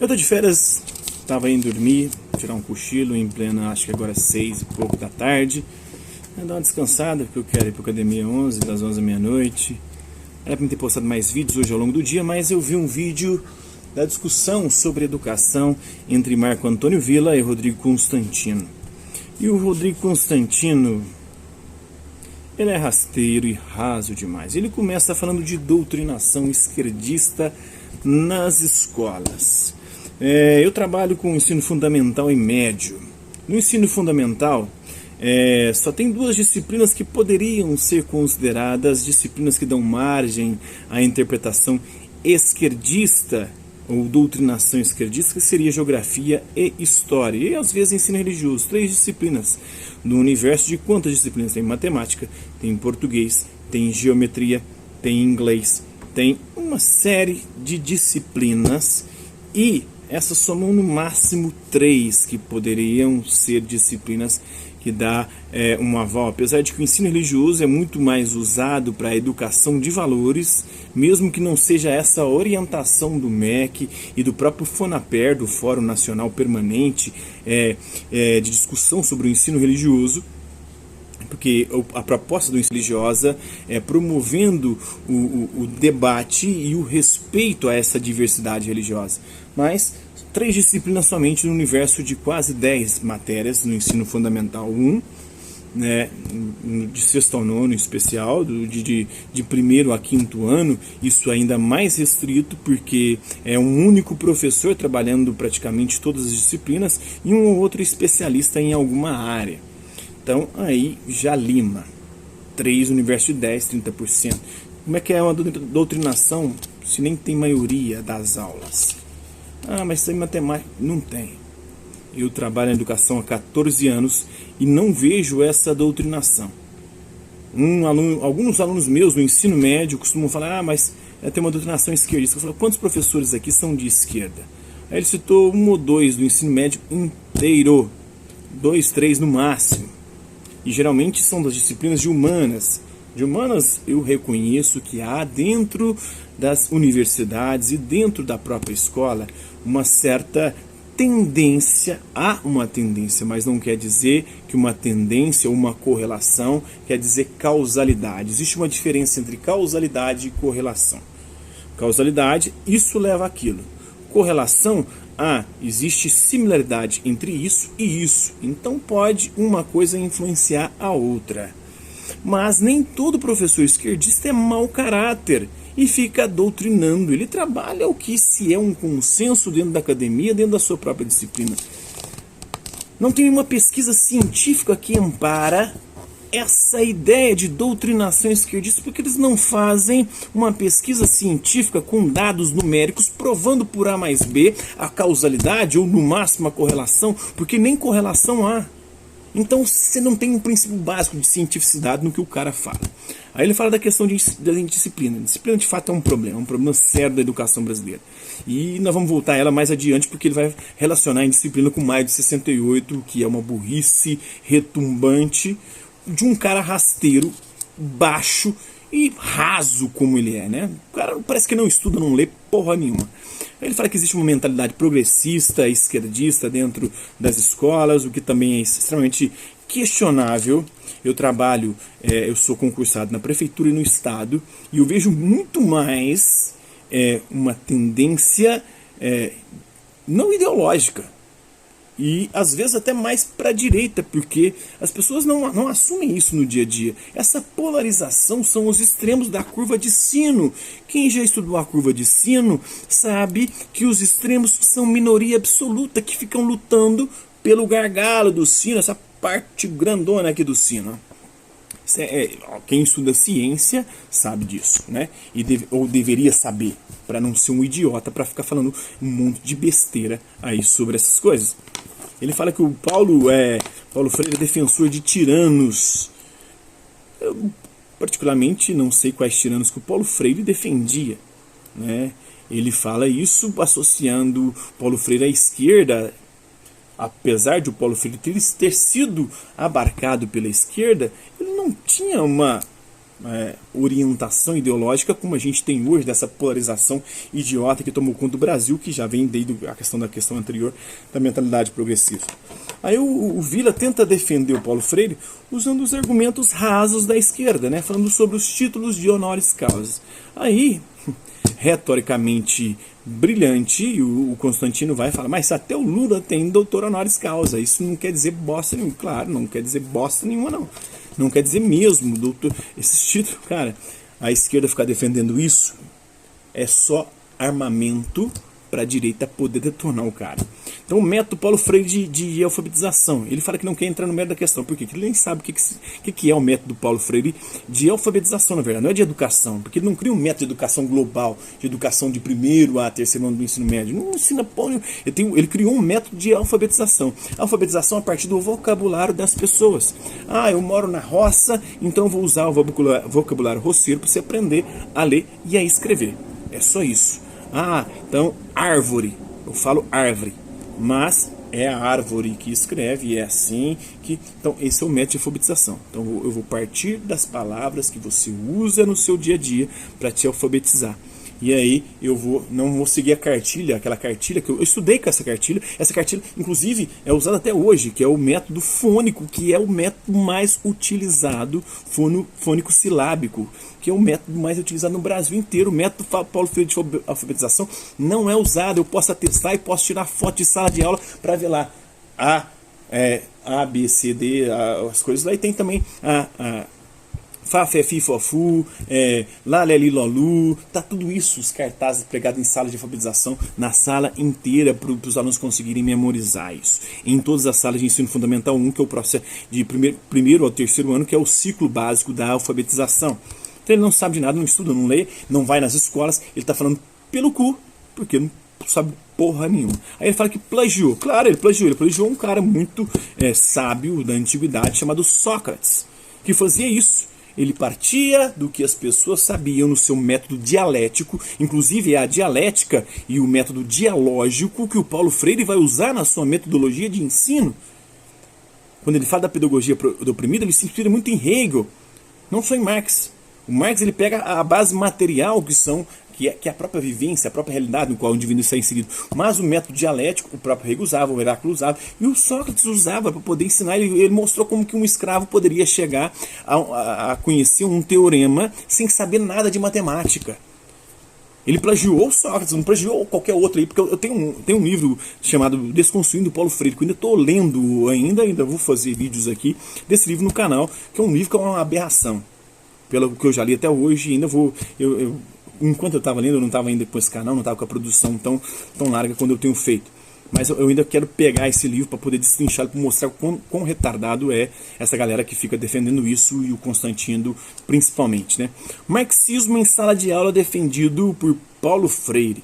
Eu tô de férias, tava indo dormir, tirar um cochilo em plena, acho que agora 6 e pouco da tarde. Dar uma descansada, porque eu quero ir pra academia 11, das 11 à meia-noite. Era pra me ter postado mais vídeos hoje ao longo do dia, mas eu vi um vídeo da discussão sobre educação entre Marco Antônio Villa e Rodrigo Constantino. E o Rodrigo Constantino, ele é rasteiro e raso demais. Ele começa falando de doutrinação esquerdista nas escolas. Eu trabalho com ensino fundamental e médio. No ensino fundamental, só tem duas disciplinas que poderiam ser consideradas disciplinas que dão margem à interpretação esquerdista ou doutrinação esquerdista, que seria geografia e história. E às vezes ensino religioso. 3 disciplinas. No universo de quantas disciplinas? Tem matemática, tem português, tem geometria, tem inglês, tem uma série de disciplinas e essas somam no máximo 3 que poderiam ser disciplinas que dá um aval, apesar de que o ensino religioso é muito mais usado para a educação de valores, mesmo que não seja essa orientação do MEC e do próprio FONAPER, do Fórum Nacional Permanente de discussão sobre o ensino religioso, porque a proposta do ensino religiosa é promovendo o debate e o respeito a essa diversidade religiosa. Mas 3 disciplinas somente no universo de quase 10 matérias no ensino fundamental 1, de 6º ao 9º em especial, de 1º a 5º ano, isso ainda mais restrito, porque é um único professor trabalhando praticamente todas as disciplinas e um ou outro especialista em alguma área. Então aí já lima. 3 universo de 10, 30%. Como é que é uma doutrinação se nem tem maioria das aulas? Mas tem matemática. Não tem. Eu trabalho na educação há 14 anos e não vejo essa doutrinação. Alguns alunos meus no ensino médio costumam falar, mas tem uma doutrinação esquerdista. Eu falo, quantos professores aqui são de esquerda? Aí ele citou 1 ou 2 do ensino médio inteiro. 2, 3 no máximo. E geralmente são das disciplinas de humanas. De humanas eu reconheço que há dentro das universidades e dentro da própria escola uma certa tendência, mas não quer dizer que uma tendência ou uma correlação quer dizer causalidade. Existe uma diferença entre causalidade e correlação. Causalidade, isso leva àquilo. Correlação, existe similaridade entre isso e isso. Então pode uma coisa influenciar a outra. Mas nem todo professor esquerdista é mau caráter e fica doutrinando. Ele trabalha o que se é um consenso dentro da academia, dentro da sua própria disciplina. Não tem nenhuma pesquisa científica que ampara essa ideia de doutrinação esquerdista, porque eles não fazem uma pesquisa científica com dados numéricos provando por A mais B a causalidade ou no máximo a correlação, porque nem correlação há. Então você não tem um princípio básico de cientificidade no que o cara fala. Aí ele fala da questão da disciplina. Disciplina de fato é um problema sério da educação brasileira. E nós vamos voltar a ela mais adiante, porque ele vai relacionar a disciplina com Maio de 68, que é uma burrice retumbante de um cara rasteiro, baixo e raso como ele é, né? O cara parece que não estuda, não lê porra nenhuma. Ele fala que existe uma mentalidade progressista, esquerdista dentro das escolas, o que também é extremamente questionável. Eu trabalho, eu sou concursado na prefeitura e no estado, e eu vejo muito mais uma tendência não ideológica, e às vezes até mais para a direita, porque as pessoas não assumem isso no dia a dia. Essa polarização são os extremos da curva de sino. Quem já estudou a curva de sino sabe que os extremos são minoria absoluta, que ficam lutando pelo gargalo do sino, essa parte grandona aqui do sino. Quem estuda ciência sabe disso, né? Ou deveria saber, para não ser um idiota, para ficar falando um monte de besteira aí sobre essas coisas. Ele fala que o Paulo Freire é defensor de tiranos. Eu, particularmente, não sei quais tiranos que o Paulo Freire defendia, né? Ele fala isso associando Paulo Freire à esquerda. Apesar de o Paulo Freire ter sido abarcado pela esquerda, ele não tinha uma orientação ideológica como a gente tem hoje, dessa polarização idiota que tomou conta do Brasil, que já vem desde a questão anterior da mentalidade progressista. Aí o Villa tenta defender o Paulo Freire usando os argumentos rasos da esquerda, né, falando sobre os títulos de honoris causa. Aí, retoricamente brilhante, e o Constantino vai falar, mas até o Lula tem doutor honoris causa, isso não quer dizer bosta nenhuma. Claro, não quer dizer bosta nenhuma, não. Não quer dizer mesmo, doutor. Esses títulos, cara, a esquerda ficar defendendo isso é só armamento para a direita poder detonar o cara. Então o método Paulo Freire de alfabetização, ele fala que não quer entrar no mérito da questão, porque ele nem sabe o que é o método Paulo Freire de alfabetização, na verdade, não é de educação, porque ele não cria um método de educação global, de educação de primeiro a terceiro ano do ensino médio, não ensina Paulo, ele criou um método de alfabetização, a partir do vocabulário das pessoas. Eu moro na roça, então vou usar o vocabulário roceiro para você aprender a ler e a escrever, é só isso. Então árvore, eu falo árvore, mas é a árvore que escreve, e é assim que... Então esse é o método de alfabetização. Então eu vou partir das palavras que você usa no seu dia a dia para te alfabetizar. E aí não vou seguir aquela cartilha que eu estudei com essa cartilha. Essa cartilha, inclusive, é usada até hoje, que é o método fônico, que é o método mais utilizado, fônico silábico, que é o método mais utilizado no Brasil inteiro. O método Paulo Freire de alfabetização não é usado. Eu posso atestar e posso tirar foto de sala de aula para ver lá A, B, C, D, as coisas lá. E tem também Fá, Fé, Fi, Fofu, Lá, Lé, Li, Lolu, tá tudo isso, os cartazes pregados em sala de alfabetização, na sala inteira, para os alunos conseguirem memorizar isso. Em todas as salas de ensino fundamental 1, que é o processo de primeiro ao terceiro ano, que é o ciclo básico da alfabetização. Então ele não sabe de nada, não estuda, não lê, não vai nas escolas, ele tá falando pelo cu, porque não sabe porra nenhuma. Aí ele fala que plagiou. Claro, ele plagiou um cara muito sábio da antiguidade, chamado Sócrates, que fazia isso. Ele partia do que as pessoas sabiam no seu método dialético, inclusive é a dialética e o método dialógico que o Paulo Freire vai usar na sua metodologia de ensino. Quando ele fala da pedagogia do oprimido, ele se inspira muito em Hegel, não só em Marx. O Marx ele pega a base material que é a própria vivência, a própria realidade no qual o indivíduo está inserido. Mas o método dialético, o próprio Hegel usava, o Heráclito usava, e o Sócrates usava para poder ensinar. Ele mostrou como que um escravo poderia chegar a conhecer um teorema sem saber nada de matemática. Ele plagiou o Sócrates, não plagiou qualquer outro aí, porque eu tenho um livro chamado Desconstruindo Paulo Freire, que eu ainda estou lendo, ainda vou fazer vídeos aqui desse livro no canal, que é um livro que é uma aberração. Pelo que eu já li até hoje, ainda vou... enquanto eu estava lendo, eu não estava ainda com esse canal, não estava com a produção tão larga quando eu tenho feito. Mas eu ainda quero pegar esse livro para poder destrinchar, para mostrar quão retardado é essa galera que fica defendendo isso, e o Constantino principalmente, né? Marxismo em sala de aula defendido por Paulo Freire.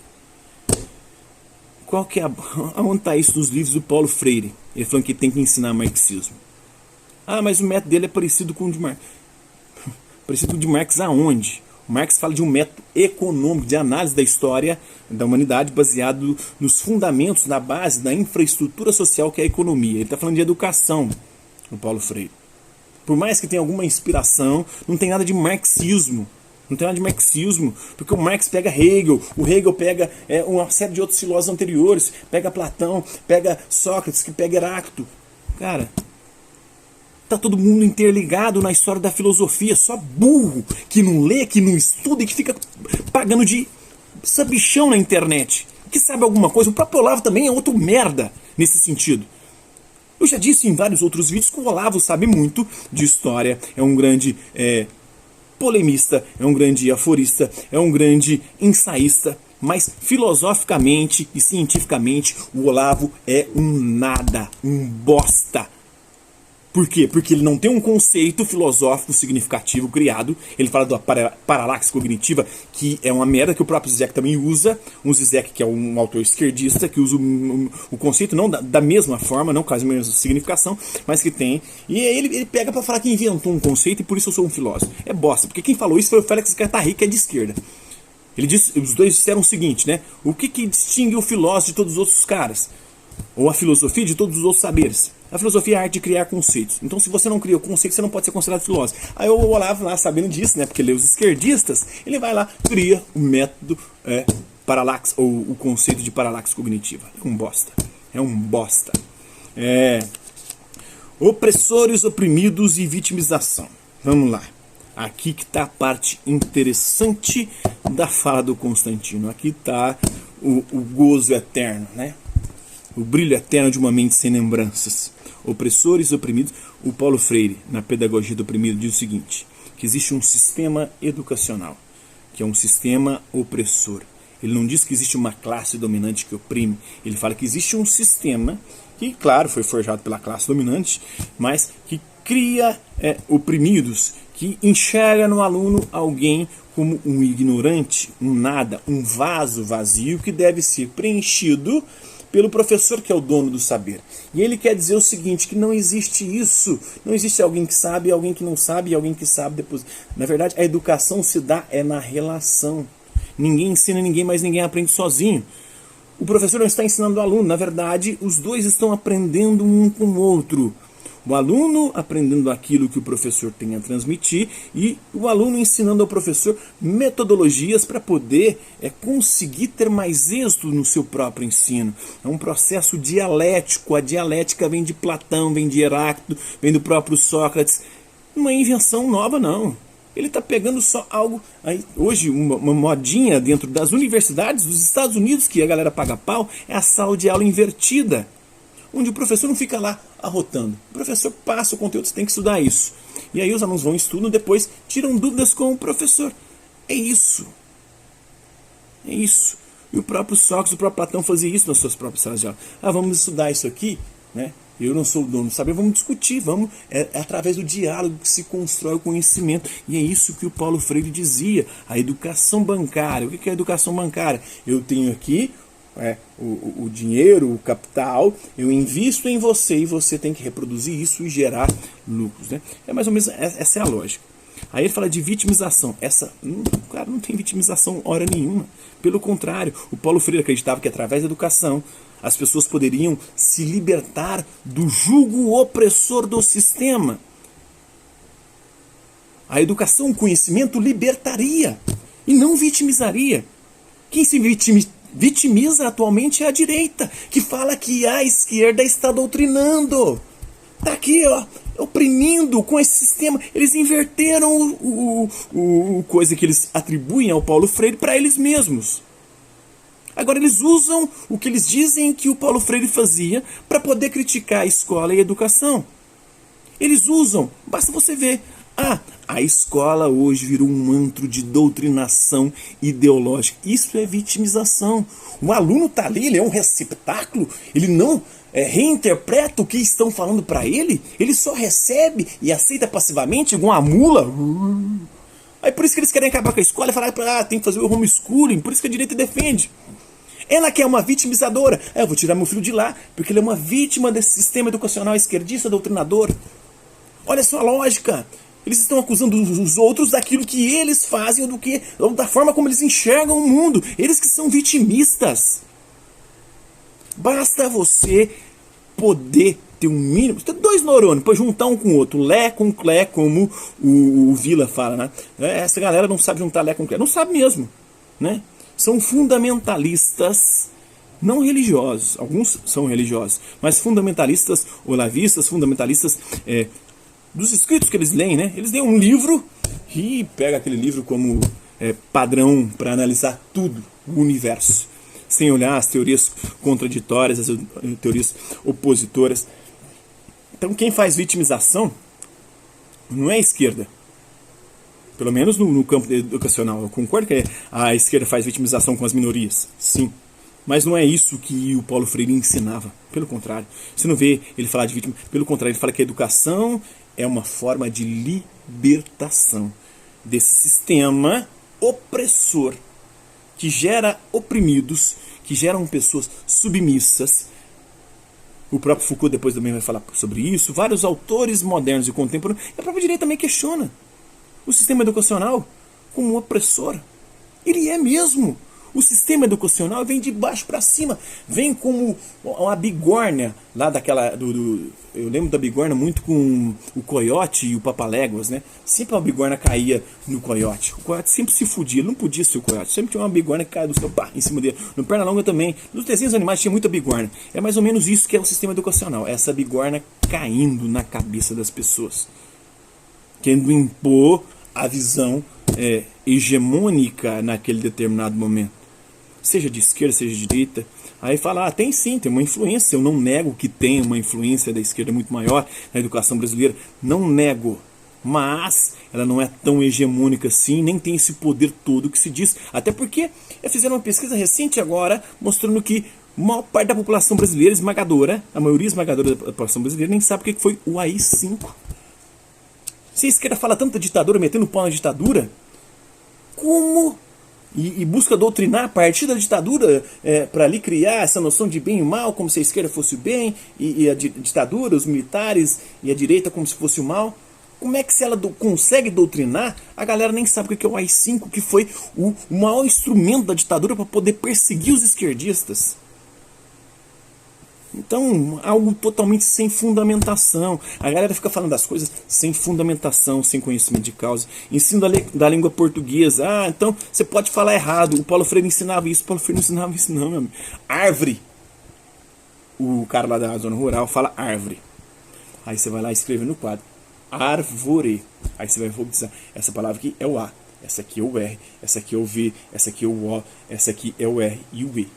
Qual que é aonde está isso nos livros do Paulo Freire? Ele falando que tem que ensinar marxismo. Mas o método dele é parecido com o de Marx. Parecido com o de Marx aonde? Marx fala de um método econômico de análise da história da humanidade baseado nos fundamentos, na base da infraestrutura social que é a economia. Ele está falando de educação, o Paulo Freire. Por mais que tenha alguma inspiração, não tem nada de marxismo. Não tem nada de marxismo, porque o Marx pega Hegel, o Hegel pega uma série de outros filósofos anteriores, pega Platão, pega Sócrates, que pega Heráclito. Cara... Tá todo mundo interligado na história da filosofia, só burro que não lê, que não estuda e que fica pagando de sabichão na internet. Que sabe alguma coisa. O próprio Olavo também é outro merda nesse sentido. Eu já disse em vários outros vídeos que o Olavo sabe muito de história, é um grande polemista, é um grande aforista, é um grande ensaísta, mas filosoficamente e cientificamente o Olavo é um nada, um bosta. Por quê? Porque ele não tem um conceito filosófico significativo criado. Ele fala da paralaxe cognitiva, que é uma merda que o próprio Zizek também usa. Um Zizek, que é um autor esquerdista, que usa o conceito não da mesma forma, não com a mesma significação, mas que tem. E aí ele pega para falar que inventou um conceito e por isso eu sou um filósofo. É bosta, porque quem falou isso foi o Félix Guattari, que é de esquerda. Os dois disseram o seguinte, né? O que distingue o filósofo de todos os outros caras? Ou a filosofia de todos os outros saberes? A filosofia é a arte de criar conceitos. Então, se você não cria o conceito, você não pode ser considerado filósofo. Aí o Olavo, lá sabendo disso, né, porque lê os esquerdistas, ele vai lá, cria o método paralaxe, ou o conceito de paralaxe cognitiva. É um bosta. É um bosta. Opressores, oprimidos e vitimização. Vamos lá. Aqui que está a parte interessante da fala do Constantino. Aqui está o gozo eterno, né? O brilho eterno de uma mente sem lembranças. Opressores, oprimidos. O Paulo Freire, na Pedagogia do Oprimido, diz o seguinte, que existe um sistema educacional, que é um sistema opressor. Ele não diz que existe uma classe dominante que oprime. Ele fala que existe um sistema que, claro, foi forjado pela classe dominante, mas que cria oprimidos, que enxerga no aluno alguém como um ignorante, um nada, um vaso vazio que deve ser preenchido pelo professor, que é o dono do saber. E ele quer dizer o seguinte, que não existe isso. Não existe alguém que sabe, alguém que não sabe e alguém que sabe depois. Na verdade, a educação se dá na relação. Ninguém ensina ninguém, mas ninguém aprende sozinho. O professor não está ensinando o aluno. Na verdade, os dois estão aprendendo um com o outro. O aluno aprendendo aquilo que o professor tem a transmitir e o aluno ensinando ao professor metodologias para poder conseguir ter mais êxito no seu próprio ensino. É um processo dialético. A dialética vem de Platão, vem de Heráclito, vem do próprio Sócrates. Não é invenção nova, não. Ele está pegando só algo, aí, hoje uma modinha dentro das universidades dos Estados Unidos, que a galera paga pau, é a sala de aula invertida. Onde o professor não fica lá arrotando. O professor passa o conteúdo, você tem que estudar isso. E aí os alunos vão, estudam, depois tiram dúvidas com o professor. É isso. É isso. E o próprio Sócrates, o próprio Platão fazia isso nas suas próprias salas de aula. Vamos estudar isso aqui, né? Eu não sou o dono do saber, vamos discutir, vamos, através do diálogo que se constrói o conhecimento. E é isso que o Paulo Freire dizia, a educação bancária. O que é a educação bancária? Eu tenho aqui o dinheiro, o capital, eu invisto em você e você tem que reproduzir isso e gerar lucros, né? É mais ou menos, essa é a lógica. Aí ele fala de vitimização. Claro, não tem vitimização hora nenhuma. Pelo contrário, o Paulo Freire acreditava que através da educação as pessoas poderiam se libertar do jugo opressor do sistema. A educação, o conhecimento libertaria e não vitimizaria. Quem se vitimiza atualmente é a direita, que fala que a esquerda está doutrinando. Está aqui, oprimindo com esse sistema. Eles inverteram o coisa que eles atribuem ao Paulo Freire para eles mesmos. Agora eles usam o que eles dizem que o Paulo Freire fazia para poder criticar a escola e a educação. Eles usam, basta você ver. A escola hoje virou um antro de doutrinação ideológica. Isso é vitimização. O aluno está ali, ele é um receptáculo, ele não reinterpreta o que estão falando para ele, ele só recebe e aceita passivamente igual uma mula. Aí por isso que eles querem acabar com a escola e falar tem que fazer o homeschooling, por isso que a direita defende. Ela que é uma vitimizadora. Eu vou tirar meu filho de lá, porque ele é uma vítima desse sistema educacional esquerdista doutrinador. Olha só a lógica. Eles estão acusando os outros daquilo que eles fazem, ou da forma como eles enxergam o mundo. Eles que são vitimistas. Basta você poder ter um mínimo... Tem dois neurônios, para juntar um com o outro. Lé com clé, como o Vila fala, né? Essa galera não sabe juntar Lé com clé. Não sabe mesmo, né? São fundamentalistas não religiosos. Alguns são religiosos, mas fundamentalistas olavistas, fundamentalistas dos escritos que eles leem, né? Eles leem um livro e pegam aquele livro como padrão para analisar tudo, o universo, sem olhar as teorias contraditórias, as teorias opositoras. Então quem faz vitimização não é a esquerda. Pelo menos no campo educacional. Eu concordo que a esquerda faz vitimização com as minorias. Sim. Mas não é isso que o Paulo Freire ensinava. Pelo contrário. Você não vê ele falar de vítima. Pelo contrário, ele fala que a educação é uma forma de libertação desse sistema opressor que gera oprimidos, que geram pessoas submissas. O próprio Foucault depois também vai falar sobre isso. Vários autores modernos e contemporâneos. E a própria direita também questiona o sistema educacional como opressor. Ele é mesmo. O sistema educacional vem de baixo para cima, vem como uma bigorna lá daquela eu lembro da bigorna muito com o coiote e o papaléguas, né? Sempre uma bigorna caía no coiote. O coiote sempre se fudia, não podia ser o coiote. Sempre tinha uma bigorna que caía do céu, pá, em cima dele. No Pernalonga também. Nos desenhos animais tinha muita bigorna. É mais ou menos isso que é o sistema educacional. Essa bigorna caindo na cabeça das pessoas, querendo impor a visão hegemônica naquele determinado momento. Seja de esquerda, seja de direita. Aí fala, tem sim, tem uma influência. Eu não nego que tem uma influência da esquerda muito maior na educação brasileira. Não nego. Mas ela não é tão hegemônica assim, nem tem esse poder todo que se diz. Até porque fizeram uma pesquisa recente agora, mostrando que a maior parte da população brasileira esmagadora, a maioria esmagadora da população brasileira, nem sabe o que foi o AI-5. Se a esquerda fala tanto da ditadura, metendo pau na ditadura, como... E busca doutrinar a partir da ditadura para ali criar essa noção de bem e mal, como se a esquerda fosse o bem, e a ditadura, os militares e a direita como se fosse o mal. Como é que se ela consegue doutrinar, a galera nem sabe o que é o AI-5, que foi o maior instrumento da ditadura para poder perseguir os esquerdistas. Então, algo totalmente sem fundamentação. A galera fica falando das coisas sem fundamentação, sem conhecimento de causa. Ensino da língua portuguesa. Então você pode falar errado. O Paulo Freire ensinava isso. O Paulo Freire não ensinava isso não, meu amigo. Árvore. O cara lá da zona rural fala árvore. Aí você vai lá e escreve no quadro. Árvore. Aí você vai dizer, essa palavra aqui é o A. Essa aqui é o R. Essa aqui é o V. Essa aqui é o O. Essa aqui é o R e o E.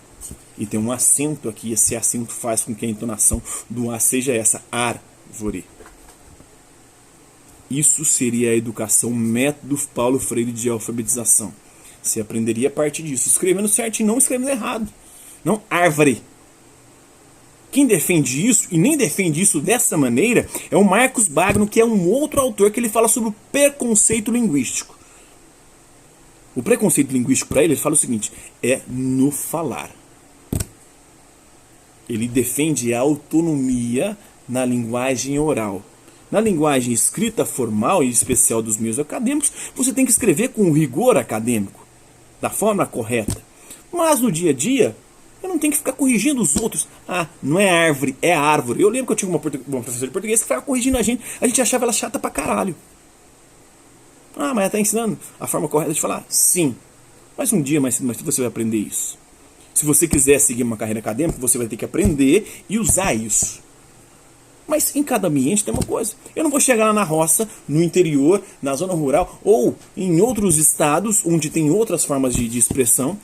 E tem um acento aqui, esse acento faz com que a entonação do A seja essa, árvore. Isso seria a educação, método Paulo Freire de alfabetização. Você aprenderia a partir disso, escrevendo certo e não escrevendo errado. Não árvore. Quem defende isso, e nem defende isso dessa maneira, é o Marcos Bagno, que é um outro autor que ele fala sobre o preconceito linguístico. O preconceito linguístico para ele fala o seguinte, é no falar. Ele defende a autonomia na linguagem oral. Na linguagem escrita formal e especial dos meios acadêmicos, você tem que escrever com o rigor acadêmico, da forma correta. Mas no dia a dia, eu não tenho que ficar corrigindo os outros. Não é árvore, é árvore. Eu lembro que eu tinha uma professora de português que ficava corrigindo a gente achava ela chata pra caralho. Mas ela está ensinando a forma correta de falar? Sim. Mas um dia mais cedo você vai aprender isso. Se você quiser seguir uma carreira acadêmica, você vai ter que aprender e usar isso. Mas em cada ambiente tem uma coisa. Eu não vou chegar lá na roça, no interior, na zona rural, ou em outros estados, onde tem outras formas de expressão,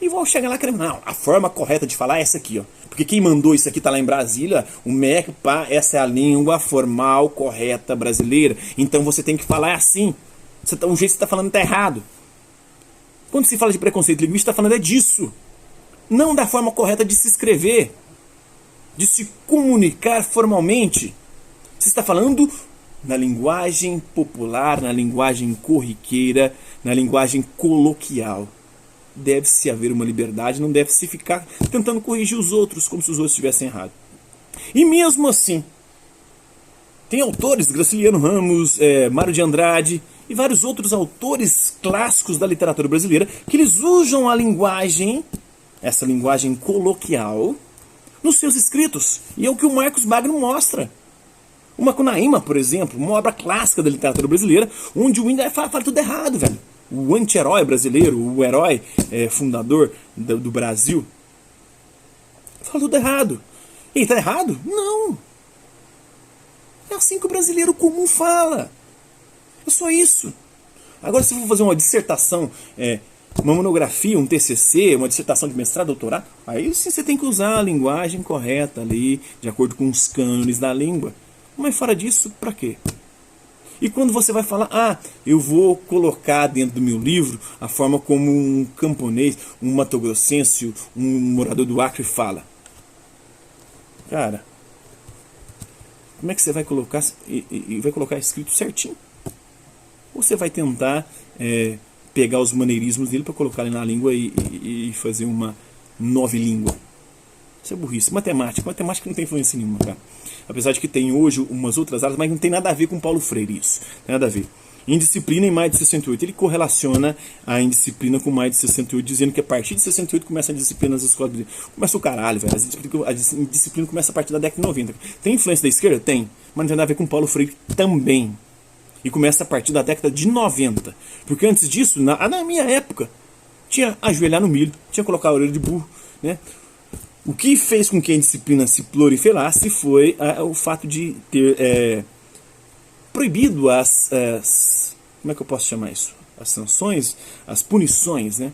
e vou chegar lá querendo, não, a forma correta de falar é essa aqui, ó. Porque quem mandou isso aqui tá lá em Brasília, o MEC, essa é a língua formal correta brasileira. Então você tem que falar assim. O jeito que você está falando está errado. Quando se fala de preconceito linguístico, está falando disso. Não da forma correta de se escrever, de se comunicar formalmente. Você está falando na linguagem popular, na linguagem corriqueira, na linguagem coloquial. Deve-se haver uma liberdade, não deve-se ficar tentando corrigir os outros como se os outros estivessem errados. E mesmo assim, tem autores, Graciliano Ramos, Mário de Andrade e vários outros autores clássicos da literatura brasileira que eles usam a linguagem, essa linguagem coloquial, nos seus escritos. E é o que o Marcos Bagno mostra. O Macunaíma, por exemplo, uma obra clássica da literatura brasileira, onde o índio fala tudo errado, velho. O anti-herói brasileiro, o herói fundador do Brasil, fala tudo errado. E ele tá errado? Não. É assim que o brasileiro comum fala. É só isso. Agora, se eu for fazer uma dissertação, uma monografia, um TCC, uma dissertação de mestrado, doutorado, aí sim você tem que usar a linguagem correta ali, de acordo com os cânones da língua. Mas fora disso, pra quê? E quando você vai falar, eu vou colocar dentro do meu livro a forma como um camponês, um matogrossense, um morador do Acre fala. Cara, como é que você vai colocar e vai colocar escrito certinho? Ou você vai tentar pegar os maneirismos dele para colocar ali na língua e fazer uma nova língua? Isso é burrice. Matemática não tem influência nenhuma, cara. Apesar de que tem hoje umas outras áreas, mas não tem nada a ver com Paulo Freire isso. Não tem nada a ver. Indisciplina em maio de 68. Ele correlaciona a indisciplina com maio de 68, dizendo que a partir de 68 começa a disciplina nas escolas. Começa o caralho, velho. A disciplina começa a partir da década de 90. Tem influência da esquerda? Tem. Mas não tem nada a ver com Paulo Freire também. E começa a partir da década de 90. Porque antes disso, na minha época, tinha ajoelhar no milho, tinha colocar a orelha de burro, né? O que fez com que a indisciplina se proliferasse foi o fato de ter proibido como é que eu posso chamar isso? As sanções, as punições, né?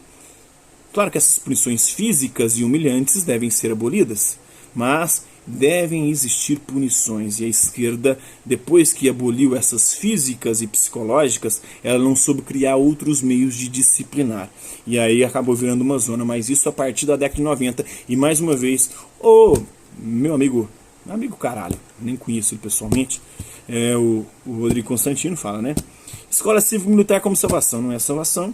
Claro que essas punições físicas e humilhantes devem ser abolidas, mas devem existir punições. E a esquerda, depois que aboliu essas físicas e psicológicas, ela não soube criar outros meios de disciplinar. E aí acabou virando uma zona, mas isso a partir da década de 90. E mais uma vez, meu amigo caralho, nem conheço ele pessoalmente, o Rodrigo Constantino fala, né? Escola cívico-militar como salvação. Não é salvação.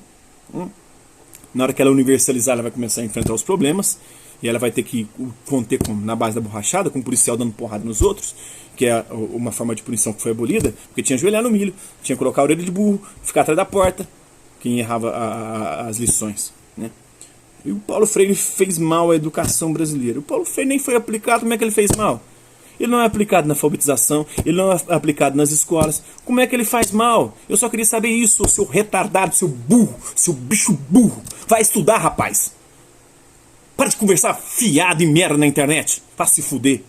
Na hora que ela universalizar, ela vai começar a enfrentar os problemas. E ela vai ter que conter na base da borrachada, com o policial dando porrada nos outros, que é uma forma de punição que foi abolida, porque tinha que ajoelhar no milho, tinha que colocar a orelha de burro, ficar atrás da porta, quem errava as lições, né? E o Paulo Freire fez mal à educação brasileira. O Paulo Freire nem foi aplicado. Como é que ele fez mal? Ele não é aplicado na alfabetização, ele não é aplicado nas escolas. Como é que ele faz mal? Eu só queria saber isso, seu retardado, seu burro, seu bicho burro. Vai estudar, rapaz. Para de conversar fiado e merda na internet. Pra se fuder.